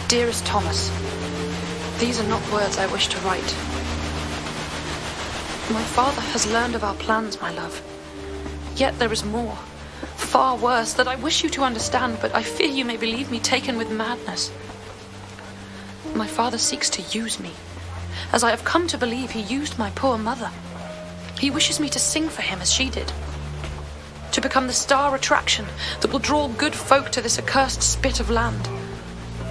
Dearest Thomas, these are not words I wish to write. My father has learned of our plans, my love. Yet there is more, far worse, that I wish you to understand, but I fear you may believe me taken with madness. My father seeks to use me, as I have come to believe he used my poor mother. He wishes me to sing for him as she did, to become the star attraction that will draw good folk to this accursed spit of land.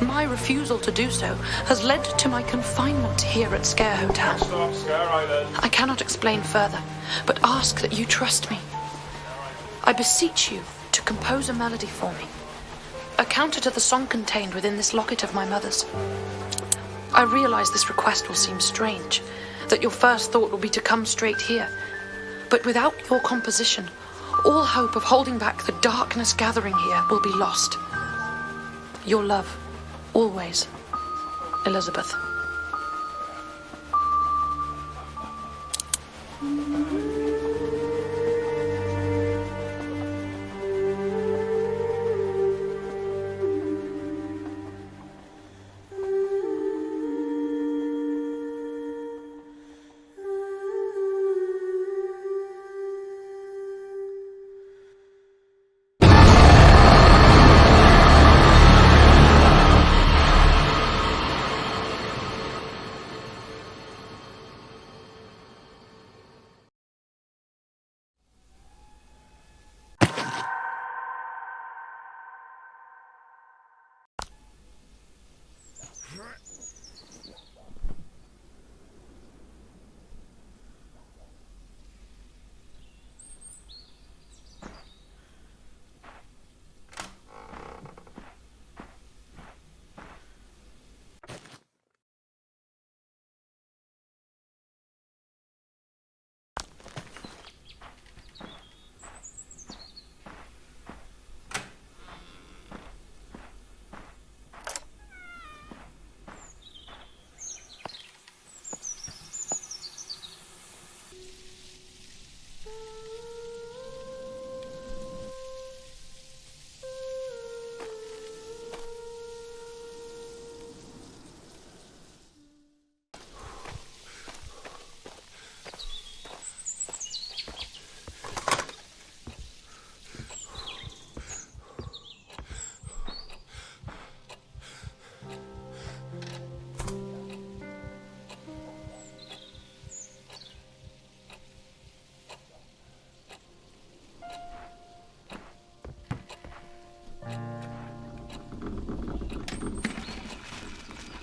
My refusal to do so has led to my confinement here at Sker Hotel. I cannot explain further, but ask that you trust me. I beseech you to compose a melody for me, a counter to the song contained within this locket of my mother's. I realize this request will seem strange, that your first thought will be to come straight here, but without your composition, all hope of holding back the darkness gathering here will be lost. Your love, always, Elizabeth.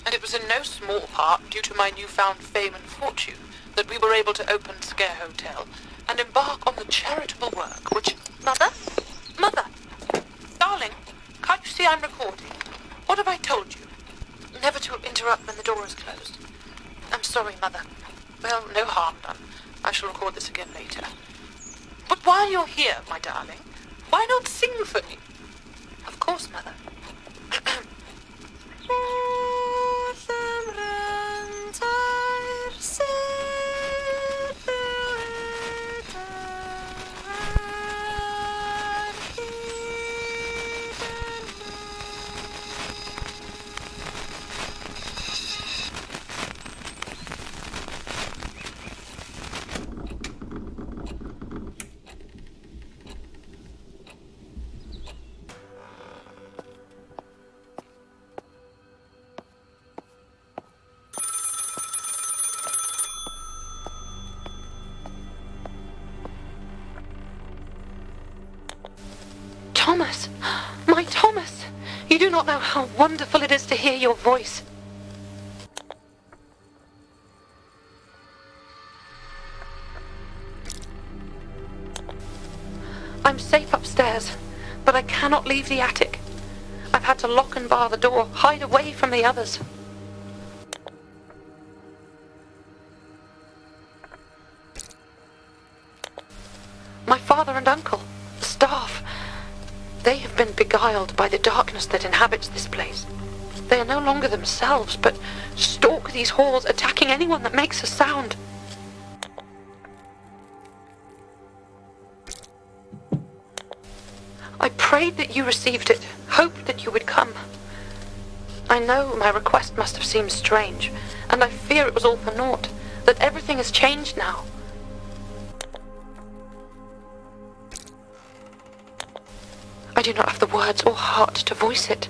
And it was in no small part due to my newfound fame and fortune that we were able to open Sker Hotel and embark on the charitable work which... Mother? Mother! Darling, can't you see I'm recording? What have I told you? Never to interrupt when the door is closed. I'm sorry, Mother. Well, no harm done. I shall record this again later. But while you're here, my darling, why not sing for me? Of course, Mother. Thomas! My Thomas! You do not know how wonderful it is to hear your voice. I'm safe upstairs, but I cannot leave the attic. I've had to lock and bar the door, hide away from the others. My father and uncle, the staff, they have been beguiled by the darkness that inhabits this place. They are no longer themselves, but stalk these halls, attacking anyone that makes a sound. I prayed that you received it, hoped that you would come. I know my request must have seemed strange, and I fear it was all for naught, that everything has changed now. I do not have the words or heart to voice it.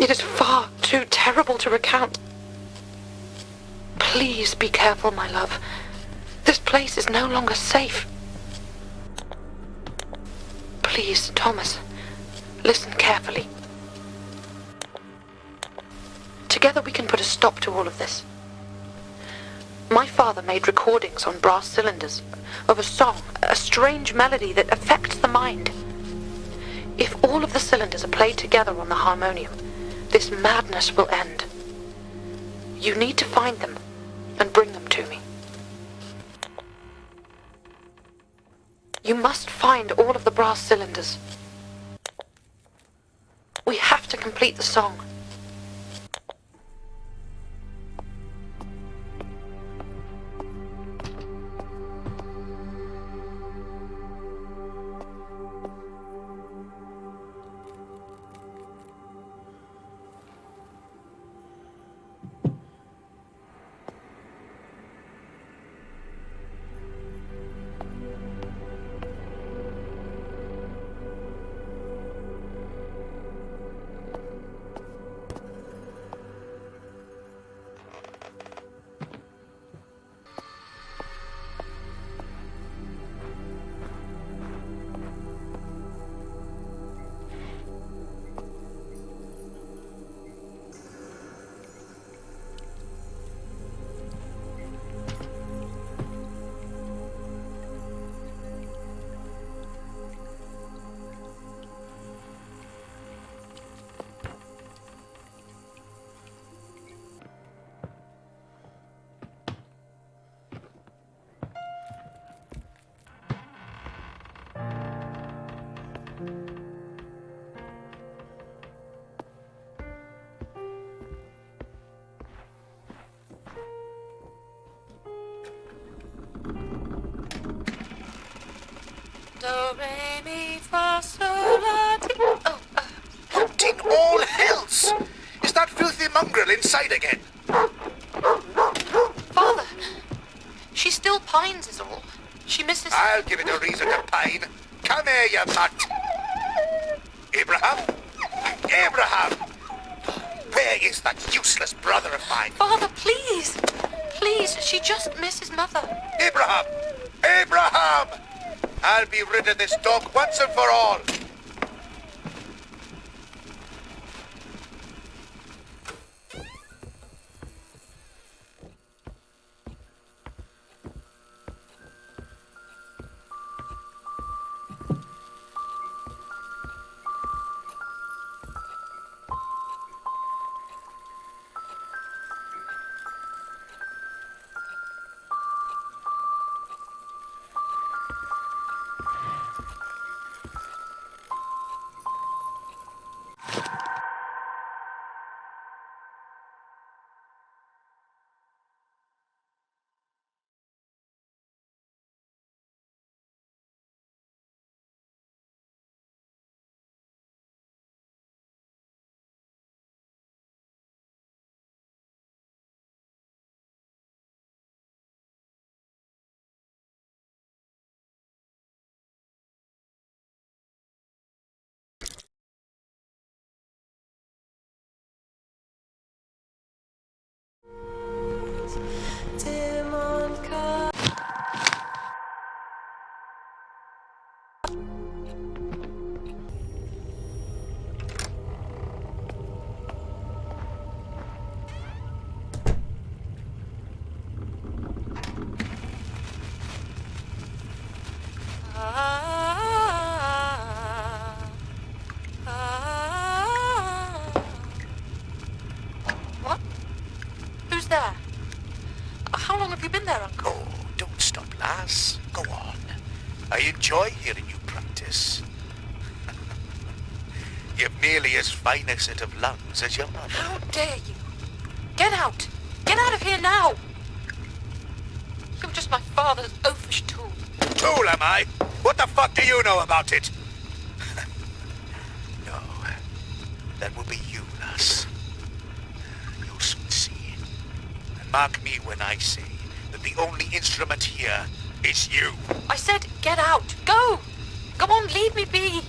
It is far too terrible to recount. Please be careful, my love. This place is no longer safe. Please, Thomas, listen carefully. Together we can put a stop to all of this. My father made recordings on brass cylinders of a song, a strange melody that affects the mind. If all of the cylinders are played together on the harmonium, this madness will end. You need to find them and bring them to me. You must find all of the brass cylinders. We have to complete the song. Do, re, mi, fa, sol, la, ti. Oh, What in all hells? Is that filthy mongrel inside again? Father, she still pines is all. She misses... I'll give it a reason to pine. Come here, you mutt. Abraham? Abraham! Where is that useless brother of mine? Father, please! Please, she just misses Mother. Abraham! Abraham! I'll be rid of this dog once and for all. What? Who's there? How long have you been there, Uncle? Oh, don't stop, lass. Go on. I enjoy hearing you practice. You've nearly as fine a set of lungs as your mother. How dare you? Get out! Get out of here now! You're just my father's oafish tool. Tool, am I? What the fuck do you know about it? No, that will be you, lass. Mark me when I say that the only instrument here is you. I said get out. Go! Go on, leave me be.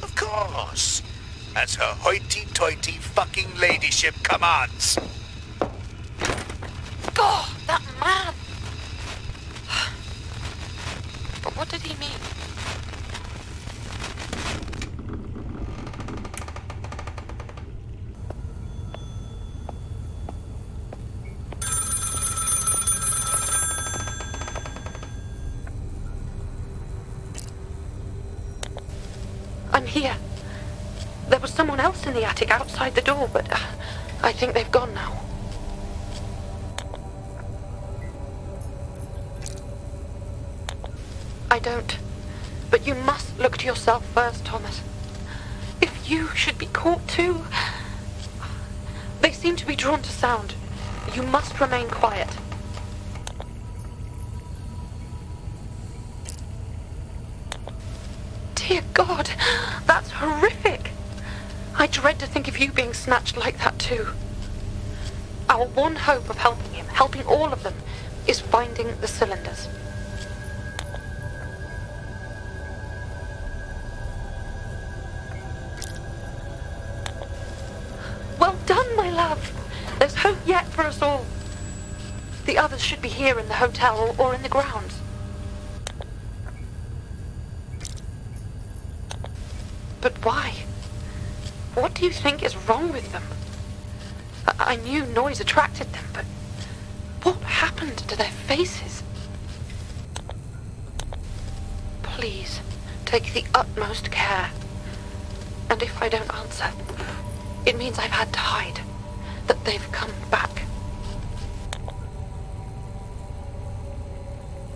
Of course. As her hoity-toity fucking ladyship commands. God, that man! But what did he mean? I'm here. There was someone else in the attic outside the door, but I think they've gone now. I don't. But you must look to yourself first, Thomas. If you should be caught too... They seem to be drawn to sound. You must remain quiet. Dear God, that's horrific. I dread to think of you being snatched like that too. Our one hope of helping him, helping all of them, is finding the cylinders. Well done, my love. There's hope yet for us all. The others should be here in the hotel or in the grounds. But why? What do you think is wrong with them? I knew noise attracted them, but what happened to their faces? Please, take the utmost care. And if I don't answer, it means I've had to hide, that they've come back.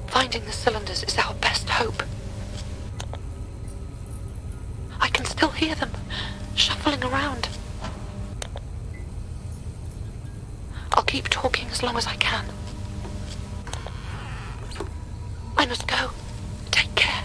Finding the cylinders is our best hope. I can still hear them, shuffling around. I'll keep talking as long as I can. I must go. Take care.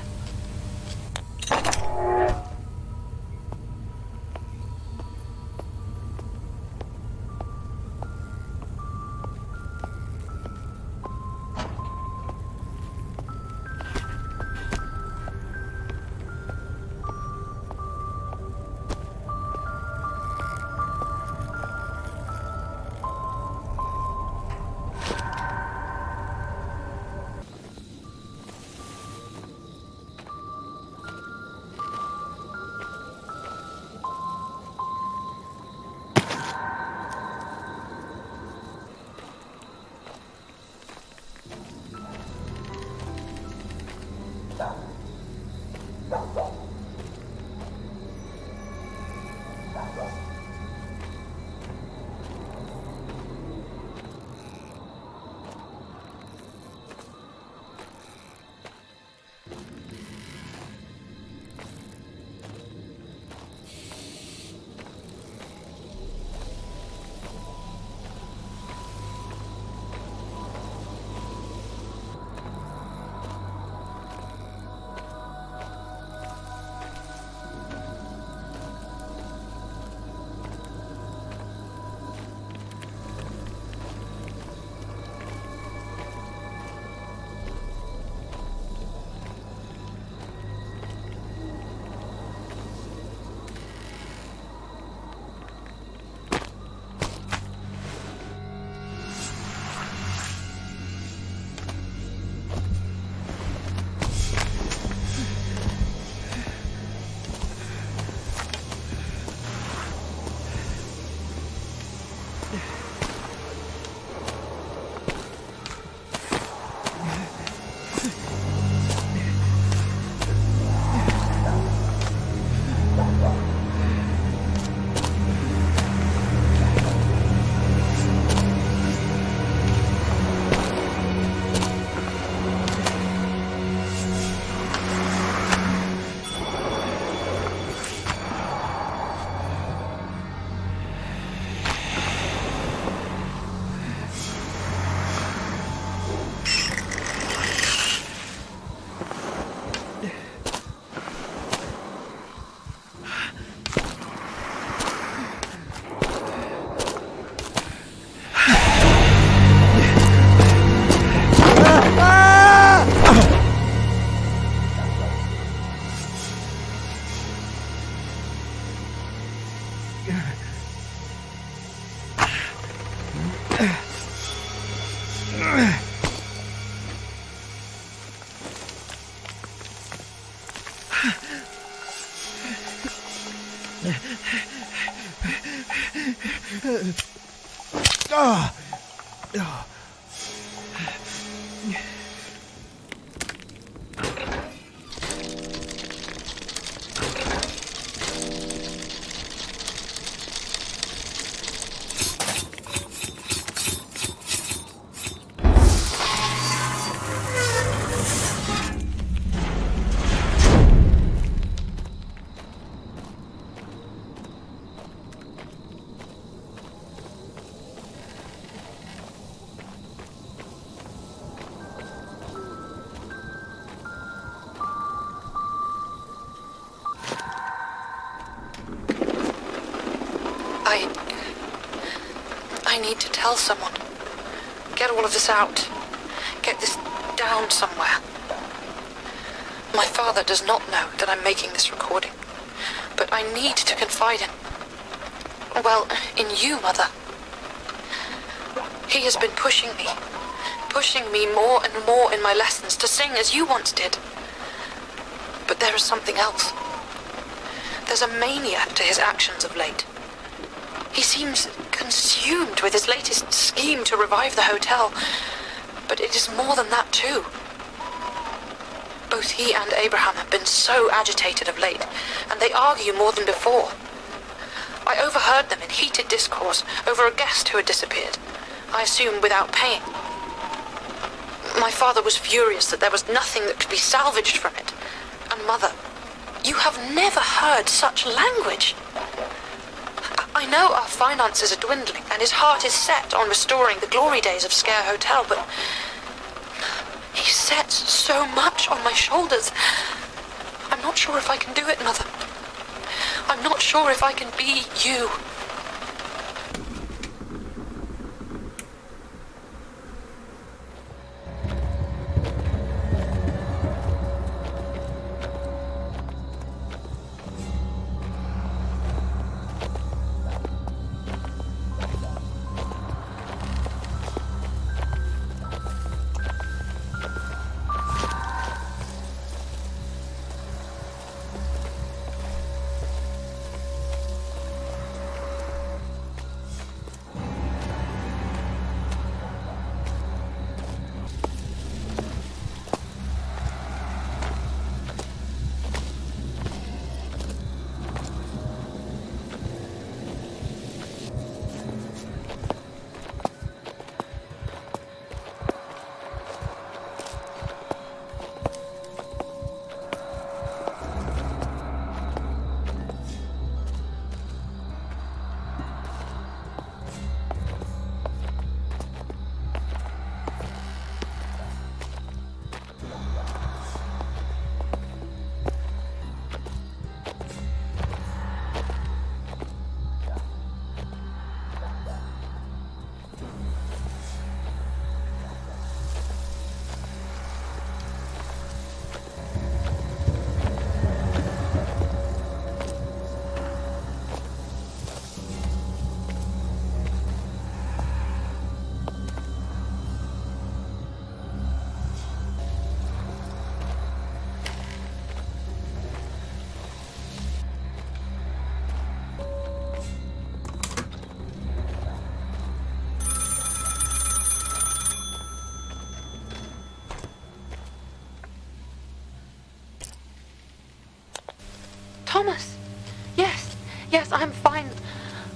I need to tell someone. Get all of this out. Get this down somewhere. My father does not know that I'm making this recording, but I need to confide in you, Mother. He has been pushing me more and more in my lessons to sing as you once did. But there is something else. There's a mania to his actions of late. He seems consumed with his latest scheme to revive the hotel, but it is more than that too. Both he and Abraham have been so agitated of late, and they argue more than before. I overheard them in heated discourse over a guest who had disappeared, I assume without paying. My father was furious that there was nothing that could be salvaged from it. And Mother, you have never heard such language. I know our finances are dwindling, and his heart is set on restoring the glory days of Sker Hotel, but he sets so much on my shoulders. I'm not sure if I can do it, Mother. I'm not sure if I can be you. Thomas! Yes, I'm fine.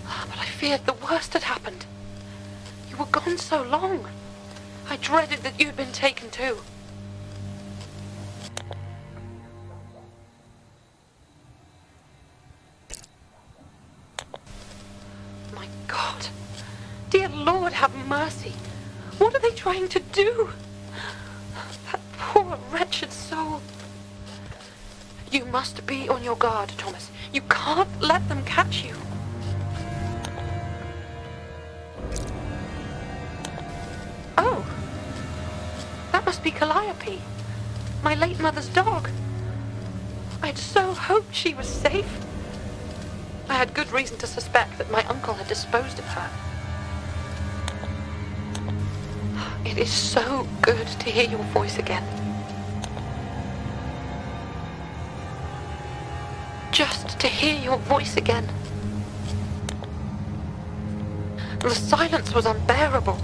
But I feared the worst had happened. You were gone so long. I dreaded that you'd been taken too. My God. Dear Lord, have mercy. What are they trying to do? That poor, wretched soul. You must be on your guard, Thomas. You can't let them catch you. Oh, that must be Calliope, my late mother's dog. I'd so hoped she was safe. I had good reason to suspect that my uncle had disposed of her. It is so good to hear your voice again. Just to hear your voice again. The silence was unbearable.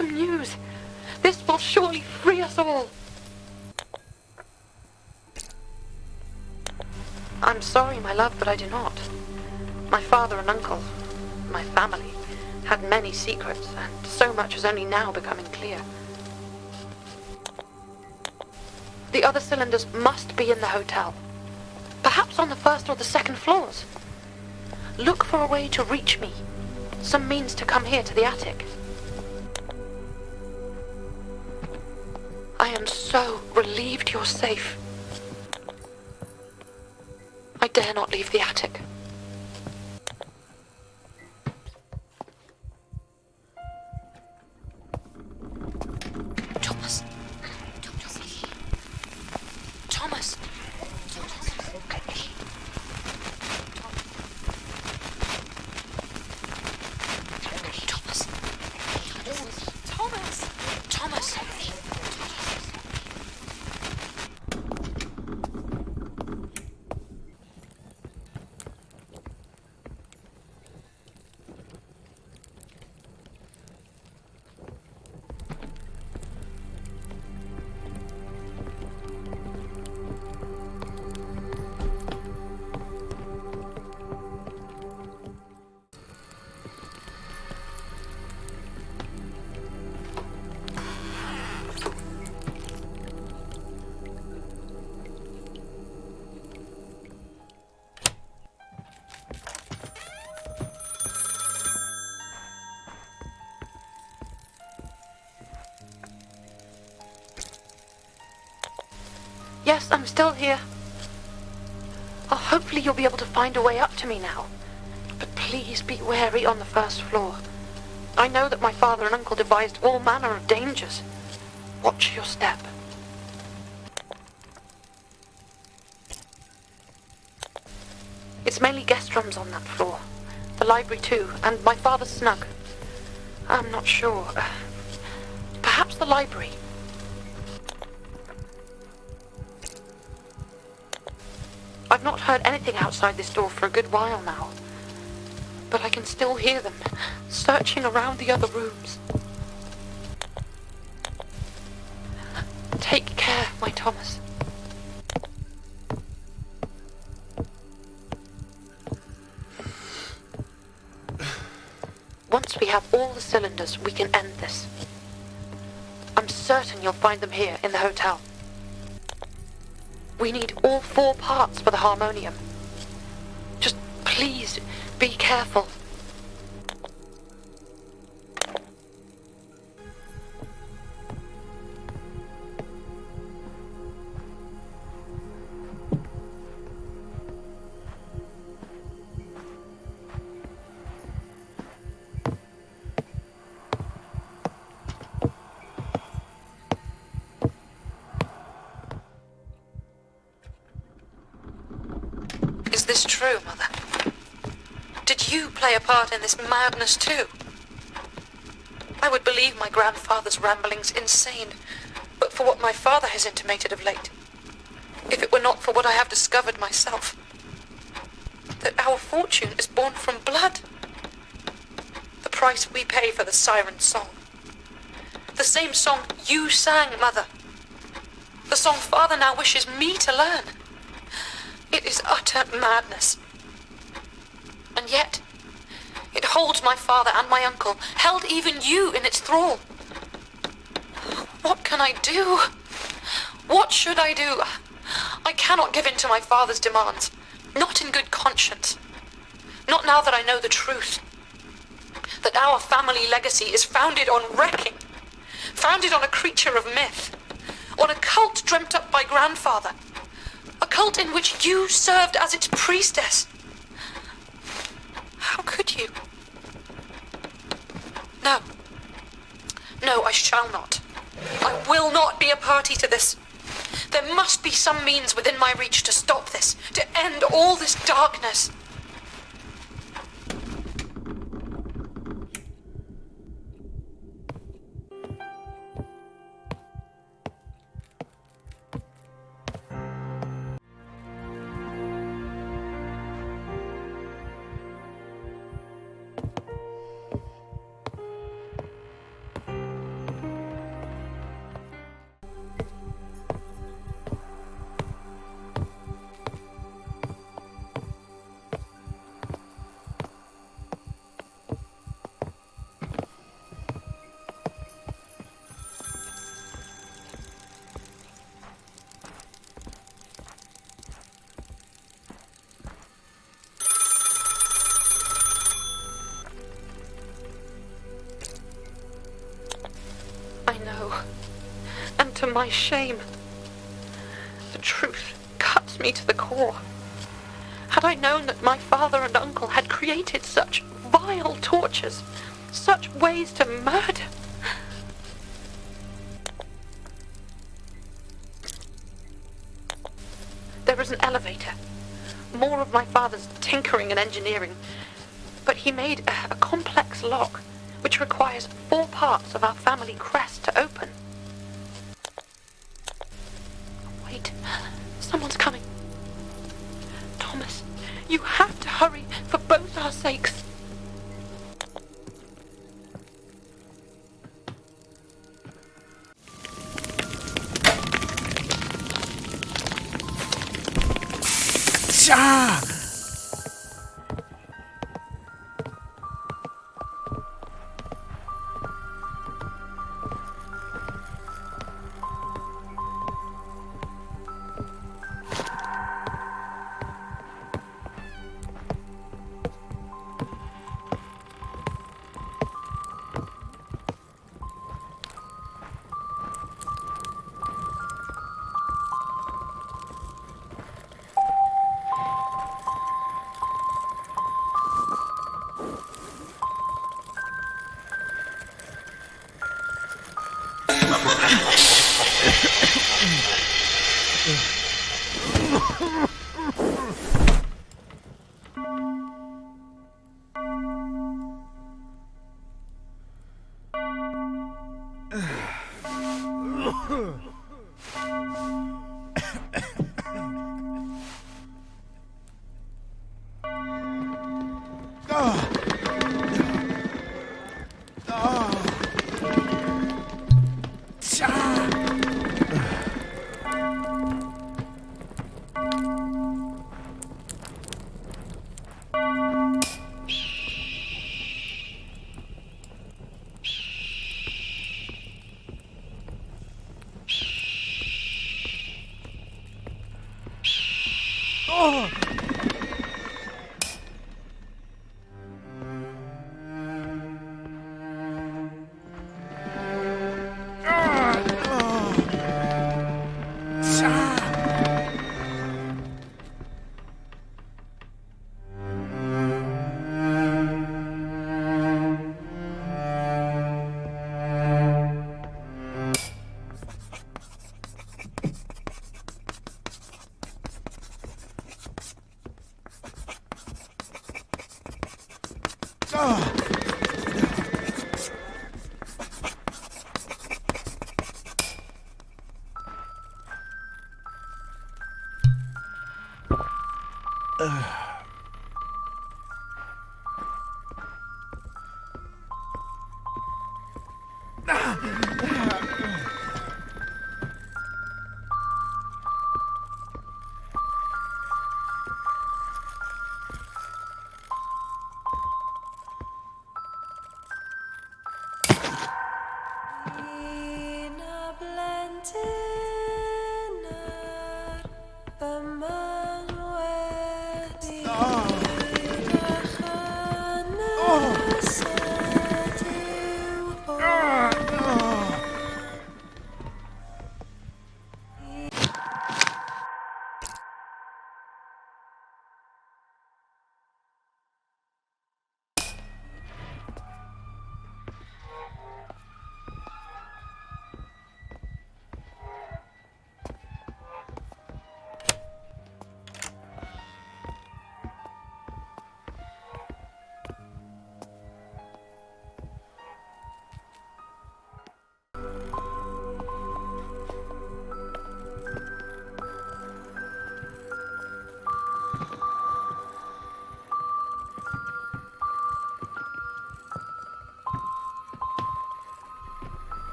welcome news. This will surely free us all. I'm sorry, my love, but I do not. My father and uncle, my family, had many secrets, and so much is only now becoming clear. The other cylinders must be in the hotel. Perhaps on the first or the second floors. Look for a way to reach me. Some means to come here to the attic. I am so relieved you're safe. I dare not leave the attic. Thomas. Thomas. Thomas. Thomas. Thomas. Yes, I'm still here. Oh, hopefully you'll be able to find a way up to me now. But please be wary on the first floor. I know that my father and uncle devised all manner of dangers. Watch your step. It's mainly guest rooms on that floor. The library too, and my father's snug. I'm not sure. Perhaps the library. I've not heard anything outside this door for a good while now. But I can still hear them, searching around the other rooms. Take care, my Thomas. Once we have all the cylinders, we can end this. I'm certain you'll find them here in the hotel. We need all 4 parts for the harmonium. Just please be careful. Is this true, Mother? Did you play a part in this madness too? I would believe my grandfather's ramblings insane, but for what my father has intimated of late. If it were not for what I have discovered myself. That our fortune is born from blood. The price we pay for the siren song. The same song you sang, Mother. The song Father now wishes me to learn. It is utter madness. And yet, it holds my father and my uncle, held even you in its thrall. What can I do? What should I do? I cannot give in to my father's demands. Not in good conscience. Not now that I know the truth. That our family legacy is founded on wrecking. Founded on a creature of myth. On a cult dreamt up by grandfather. A cult in which you served as its priestess. How could you? No. No, I shall not. I will not be a party to this. There must be some means within my reach to stop this, to end all this darkness. my shame. The truth cuts me to the core. Had I known that my father and uncle had created such vile tortures, such ways to murder... There is an elevator. More of my father's tinkering and engineering. But he made a complex lock, which requires 4 parts of our family crest to open. Wait, someone's coming. Thomas, you have to hurry for both our sakes. Ah!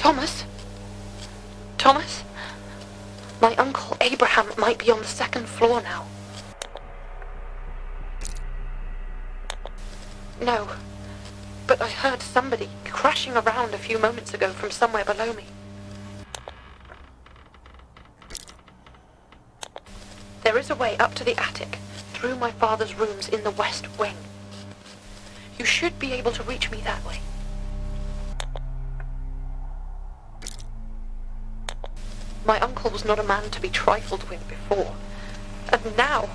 Thomas? Thomas? My uncle Abraham might be on the 2nd floor now. No, but I heard somebody crashing around a few moments ago from somewhere below me. There is a way up to the attic, through my father's rooms in the west wing. You should be able to reach me that way. My uncle was not a man to be trifled with before, and now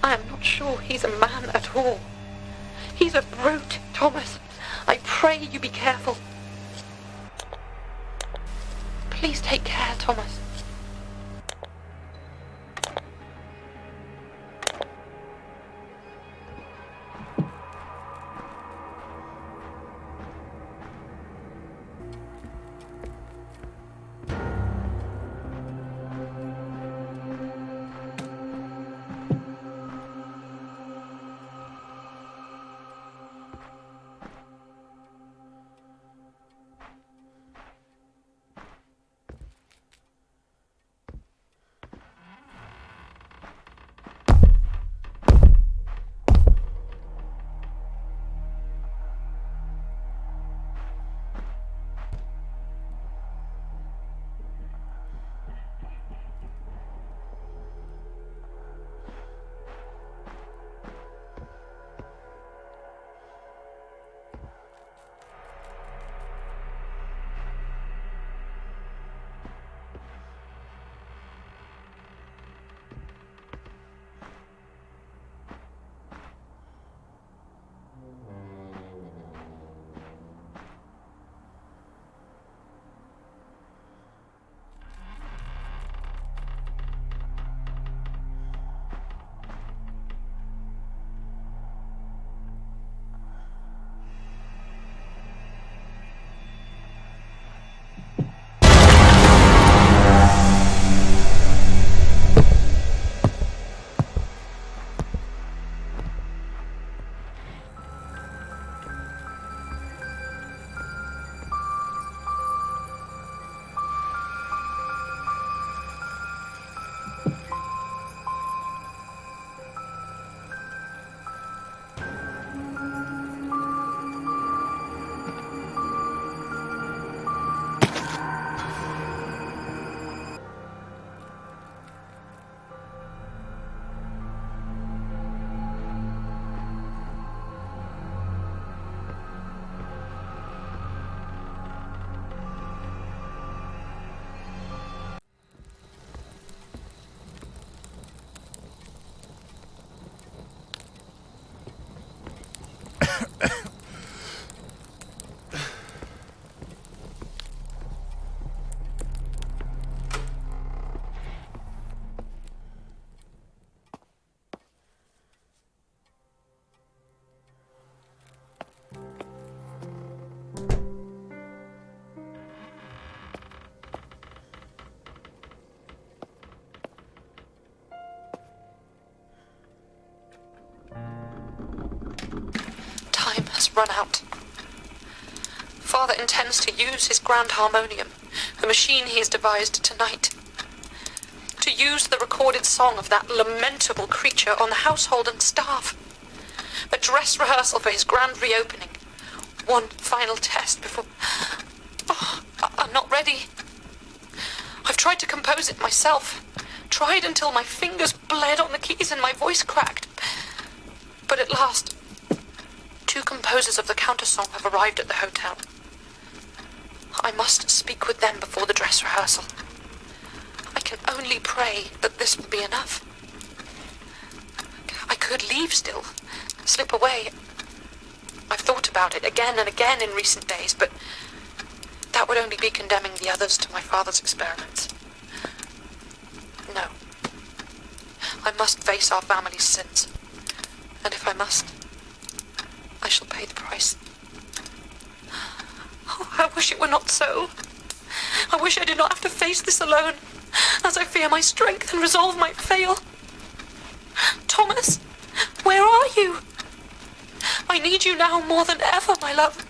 I am not sure he's a man at all. He's a brute, Thomas. I pray you be careful. Please take care, Thomas. Run out. Father intends to use his grand harmonium, the machine he has devised tonight, to use the recorded song of that lamentable creature on the household and staff. A dress rehearsal for his grand reopening. One final test before... Oh, I'm not ready. I've tried to compose it myself. Tried until my fingers bled on the keys and my voice cracked. But at last... 2 composers of the countersong have arrived at the hotel. I must speak with them before the dress rehearsal. I can only pray that this will be enough. I could leave still, slip away. I've thought about it again and again in recent days, but that would only be condemning the others to my father's experiments. No. I must face our family's sins. And if I must, I shall pay the price. Oh, I wish it were not so. I wish I did not have to face this alone, as I fear my strength and resolve might fail. Thomas, where are you? I need you now more than ever, my love.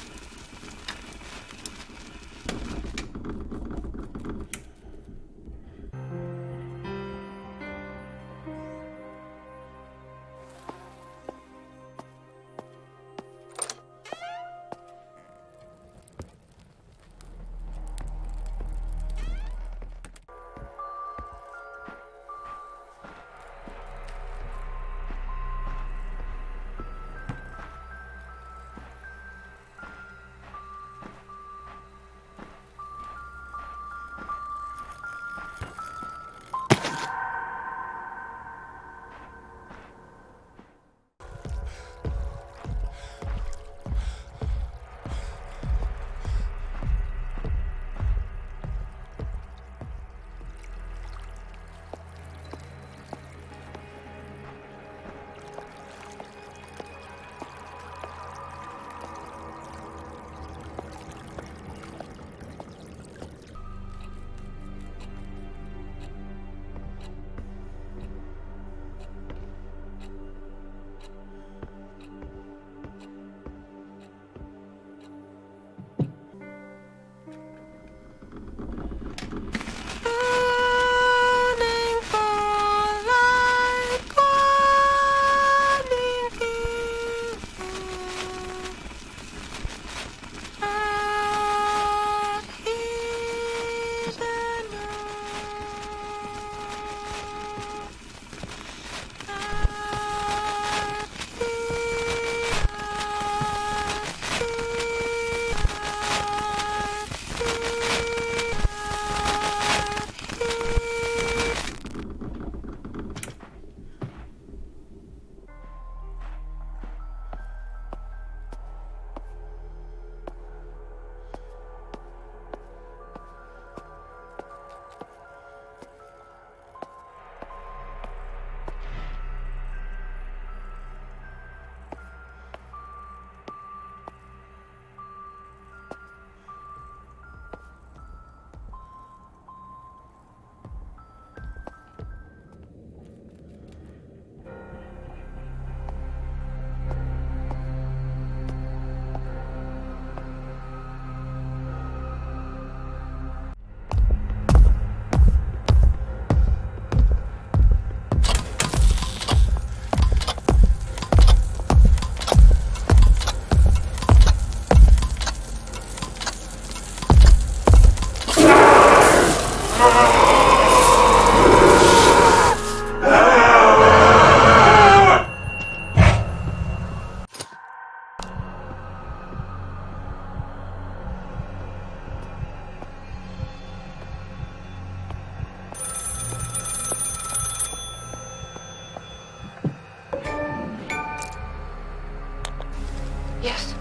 Yes,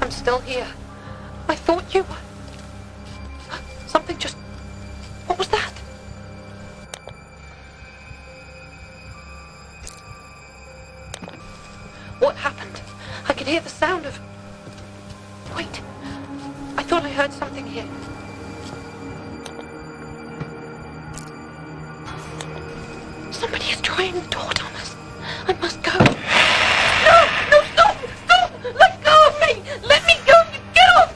I'm still here. I thought you were... Something just... What was that? What happened? I could hear the sound of... Wait. I thought I heard something here. Somebody is trying the door, Thomas. I must go. No! No, stop! Stop! Let go of me! Let me go! Get off!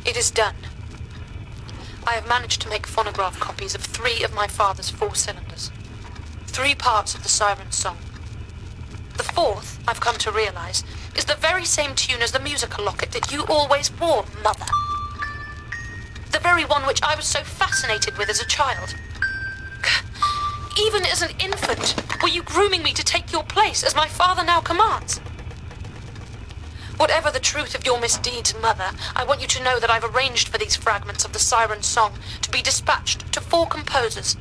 It is done. I have managed to make phonograph copies of 3 of my father's 4 cylinders. 3 parts of the Siren Song. The 4th, I've come to realize, is the very same tune as the musical locket that you always wore, Mother. The very one which I was so fascinated with as a child. Even as an infant, were you grooming me to take your place, as my father now commands? Whatever the truth of your misdeeds, Mother, I want you to know that I've arranged for these fragments of the Siren Song to be dispatched to 4 composers.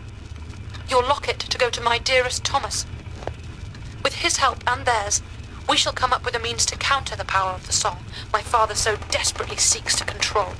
Your locket to go to my dearest Thomas. With his help and theirs, we shall come up with a means to counter the power of the song my father so desperately seeks to control.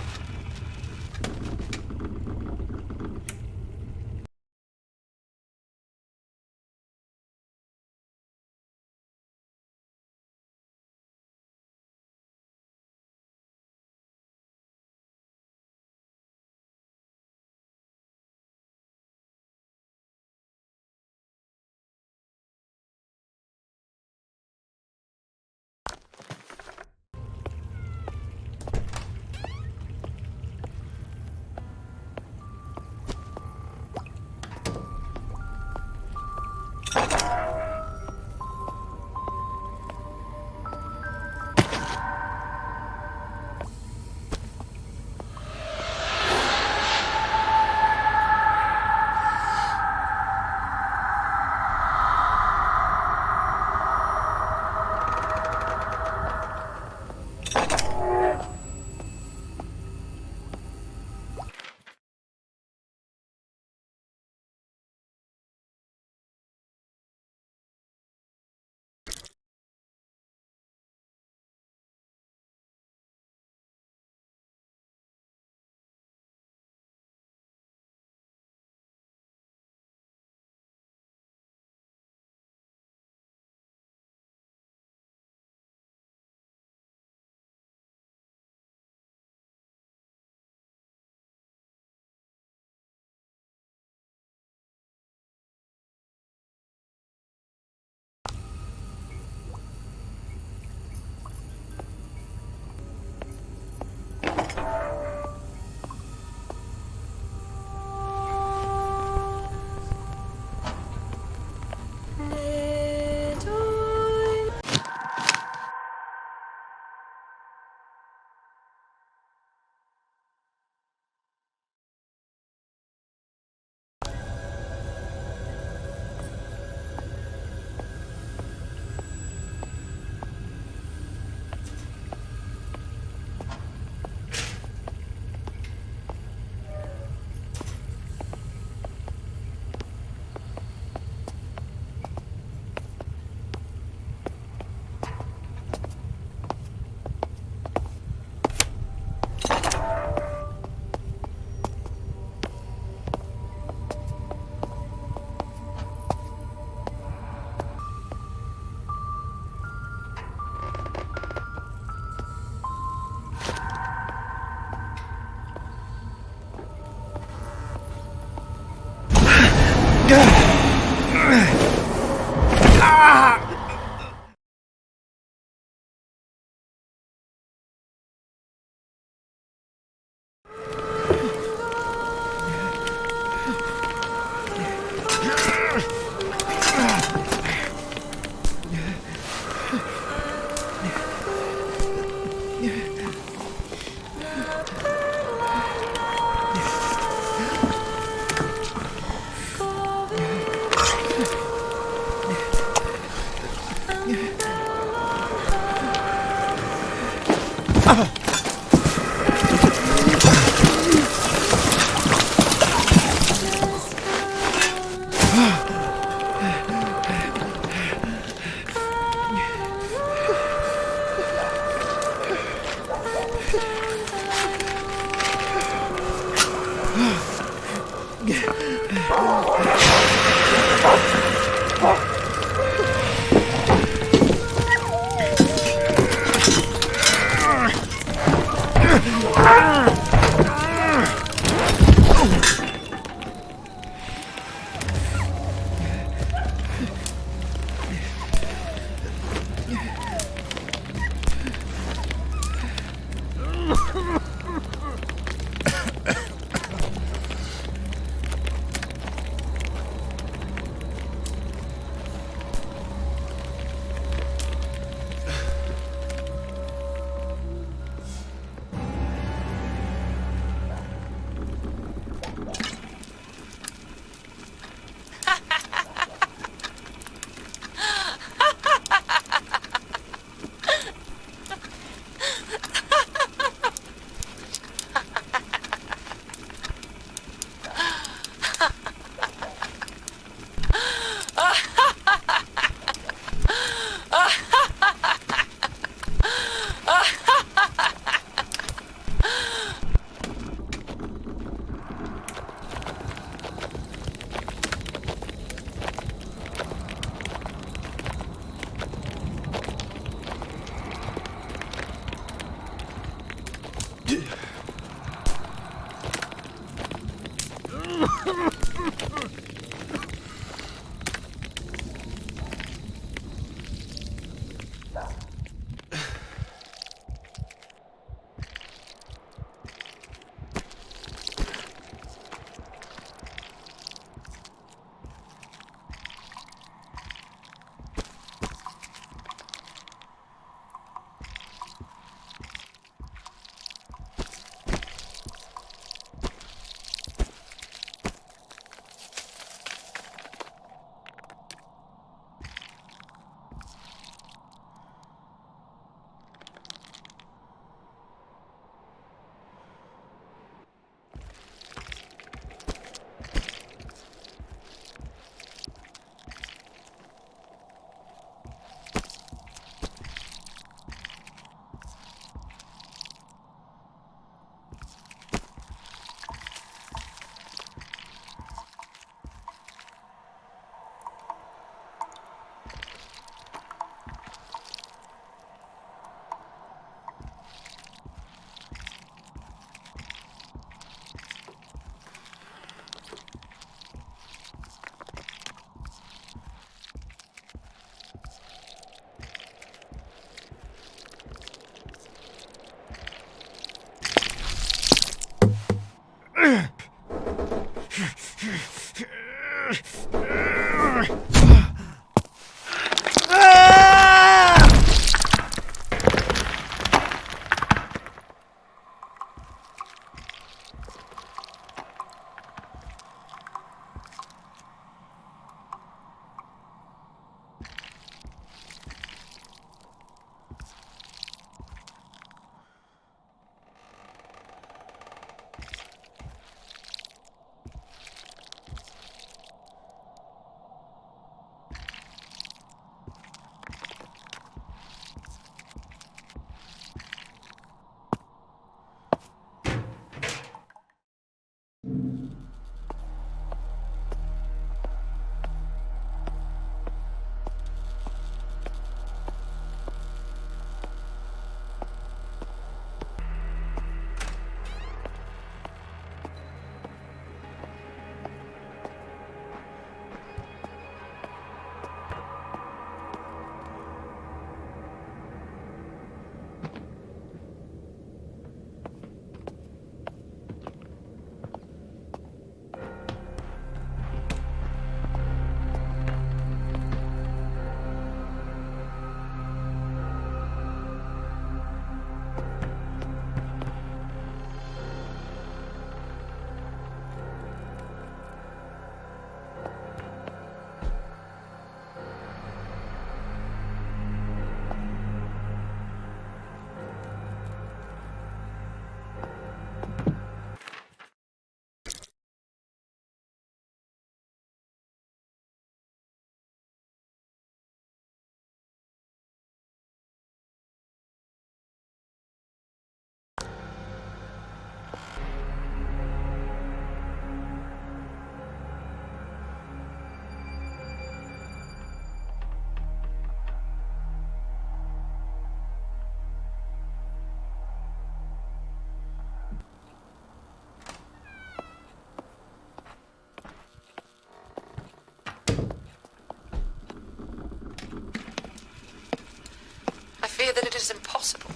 it is impossible,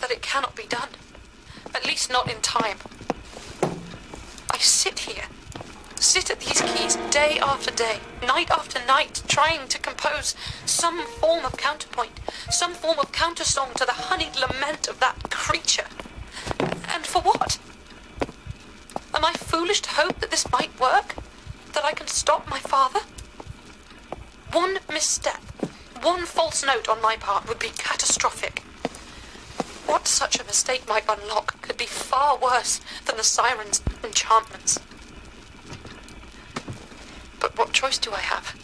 that it cannot be done, at least not in time. I sit at these keys day after day, night after night, trying to compose some form of counterpoint, some form of countersong to the honeyed lament of that creature. And for what? Am I foolish to hope that this might work? That I can stop my father? One misstep, one false note on my part would be catastrophic. What such a mistake might unlock could be far worse than the siren's enchantments. But what choice do I have?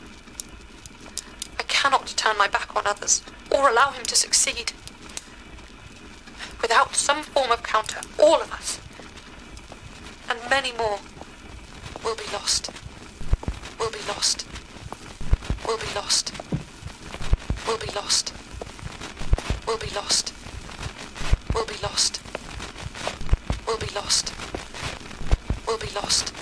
I cannot turn my back on others, or allow him to succeed. Without some form of counter, all of us, and many more, will be lost. Will be lost. Will be lost. Will be lost. Will be lost. Will be lost. Will be lost. Will be lost.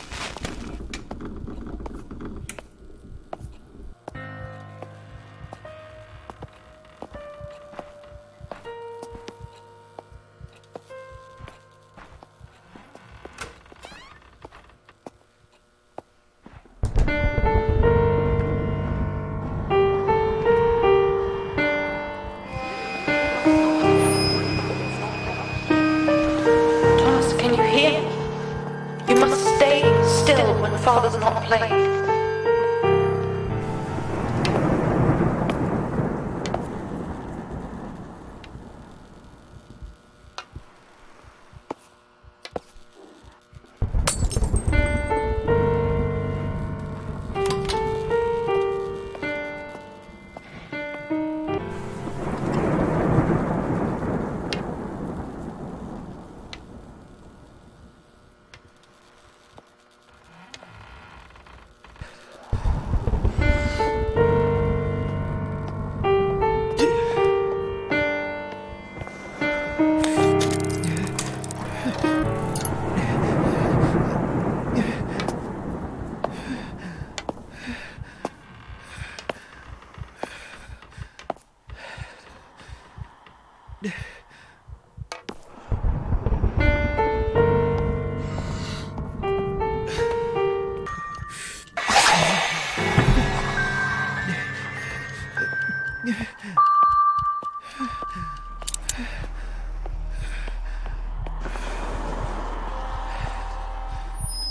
Father's not playing.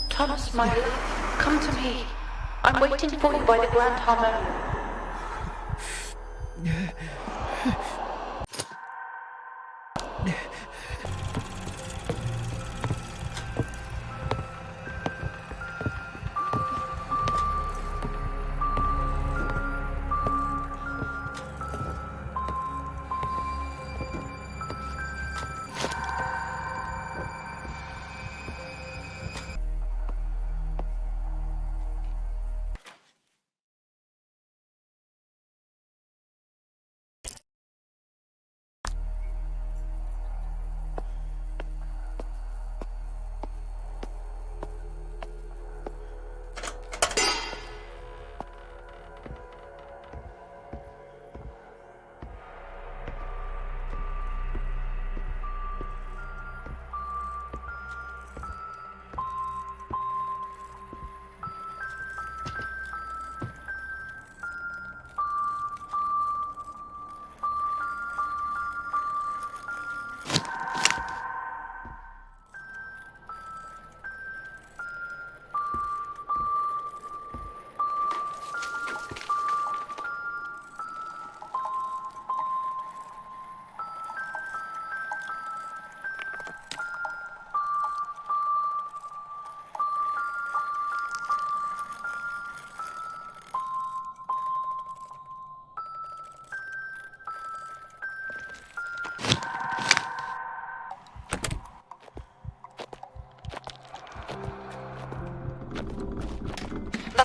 Thomas, my love, come to me. I'm waiting for you by the Grand Harmonium.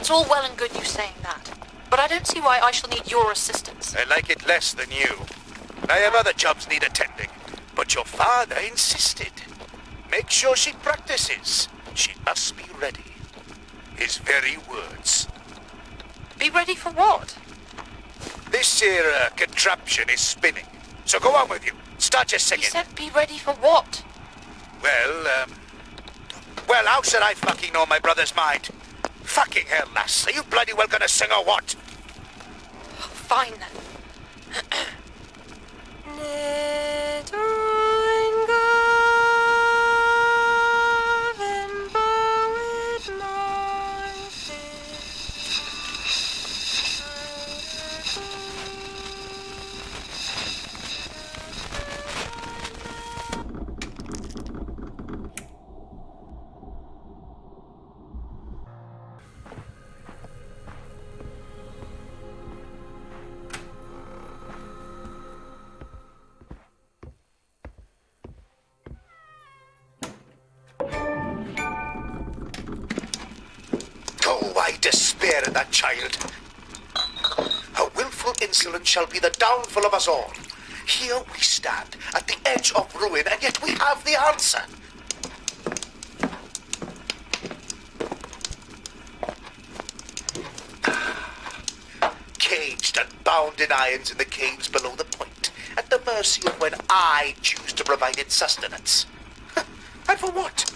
It's all well and good you saying that, but I don't see why I shall need your assistance. I like it less than you. I have other jobs need attending, but your father insisted. Make sure she practices. She must be ready. His very words. Be ready for what? This here contraption is spinning. So go on with you. Start your You singing. said be ready for what? Well, how should I fucking know my brother's mind? Fucking hell, lass. Are you bloody well gonna sing or what? Fine then. Oh, I despair of that child. Her willful insolence shall be the downfall of us all. Here we stand, at the edge of ruin, and yet we have the answer. Caged and bound in irons in the caves below the point, at the mercy of when I choose to provide its sustenance. And for what?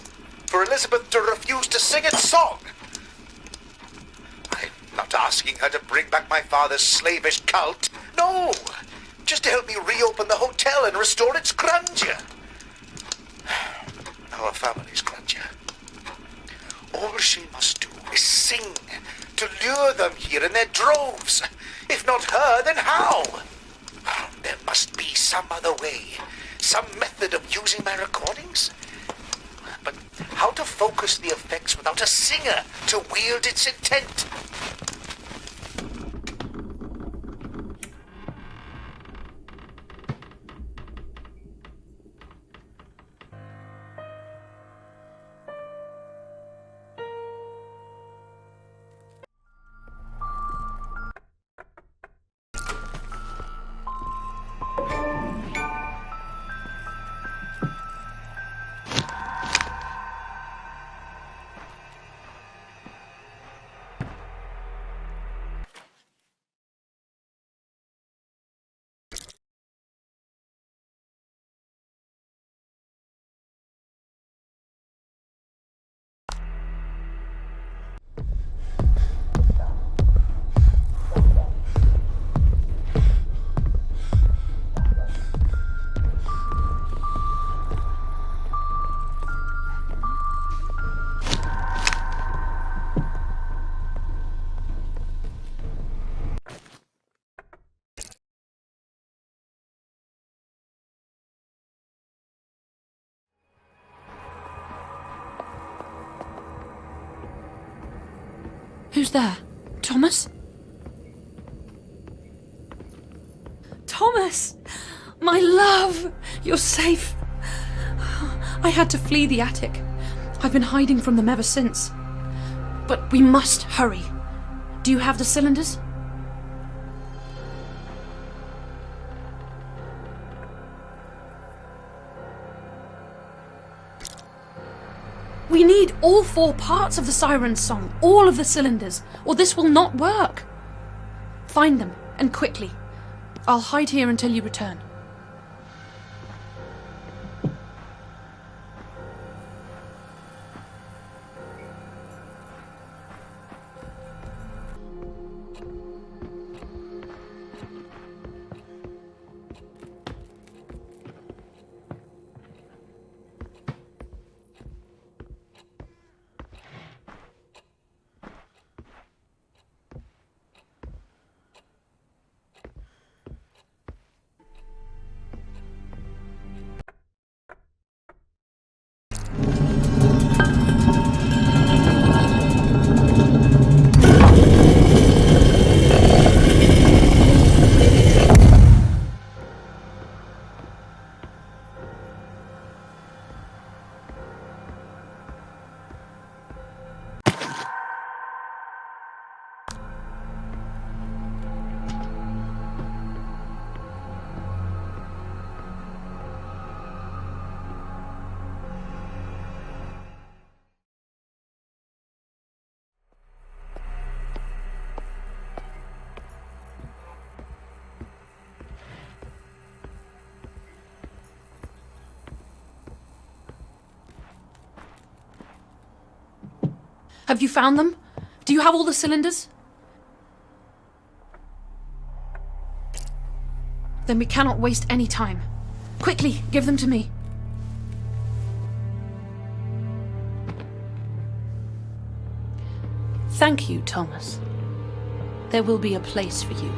For Elizabeth to refuse to sing its song? I'm not asking her to bring back my father's slavish cult. No! Just to help me reopen the hotel and restore its grandeur. Our family's grandeur. All she must do is sing to lure them here in their droves. If not her, then how? There must be some other way. Some method of using my recordings. But how to focus the effects without a singer to wield its intent? Who's there? Thomas? Thomas! My love! You're safe. I had to flee the attic. I've been hiding from them ever since. But we must hurry. Do you have the cylinders? We need all 4 parts of the siren's song, all of the cylinders, or this will not work. Find them, and quickly. I'll hide here until you return. Have you found them? Do you have all the cylinders? Then we cannot waste any time. Quickly, give them to me. Thank you, Thomas. There will be a place for you.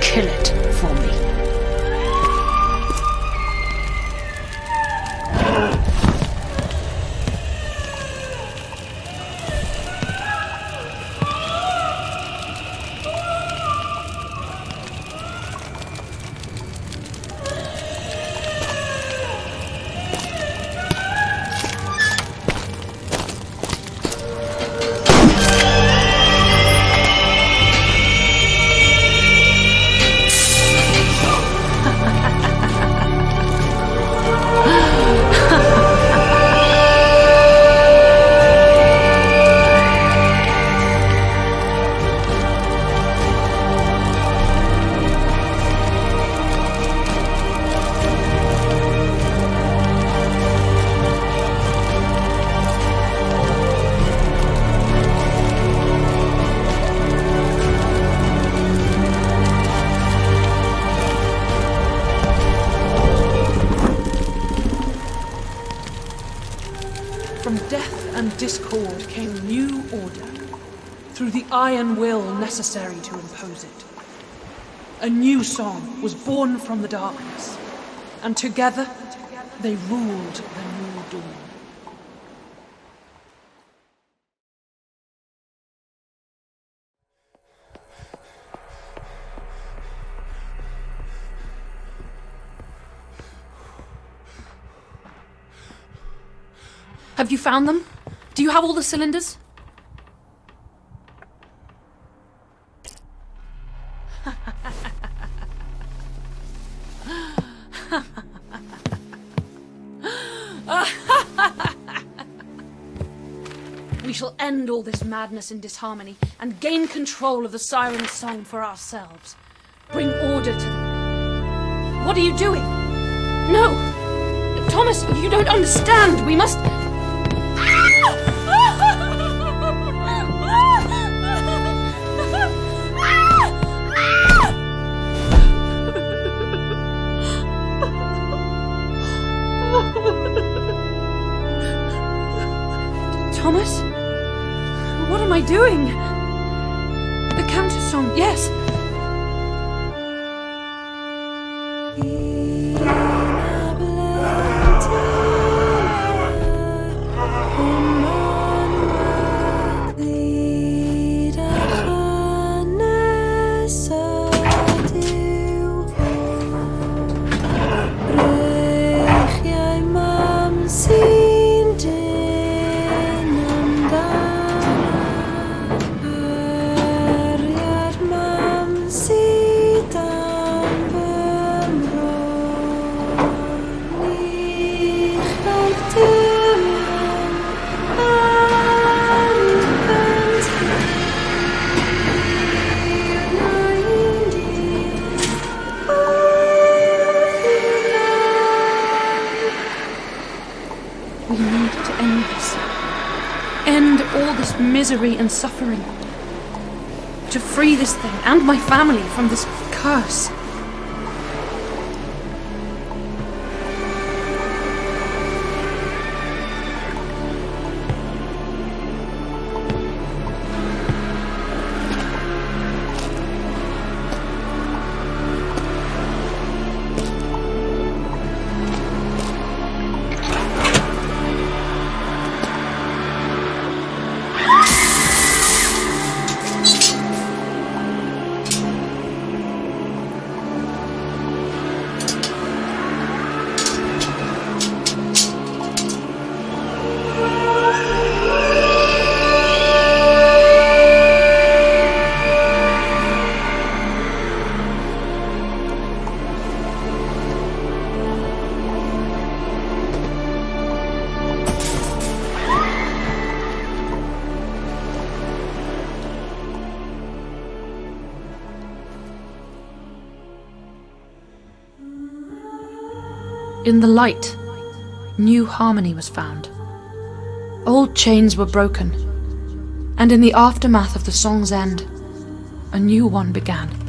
Kill it for me. From death and discord came new order, through the iron will necessary to impose it. A new song was born from the darkness, and together they ruled the new dawn. Have you found them? Do you have all the cylinders? We shall end all this madness and disharmony and gain control of the siren's song for ourselves. Bring order to them. What are you doing? No! Thomas, you don't understand. We must... Thomas? What am I doing? The counter song, yes. Yeah. need to end this. End all this misery and suffering. To free this thing and my family from this curse. In the light, new harmony was found. Old chains were broken, and in the aftermath of the song's end, a new one began.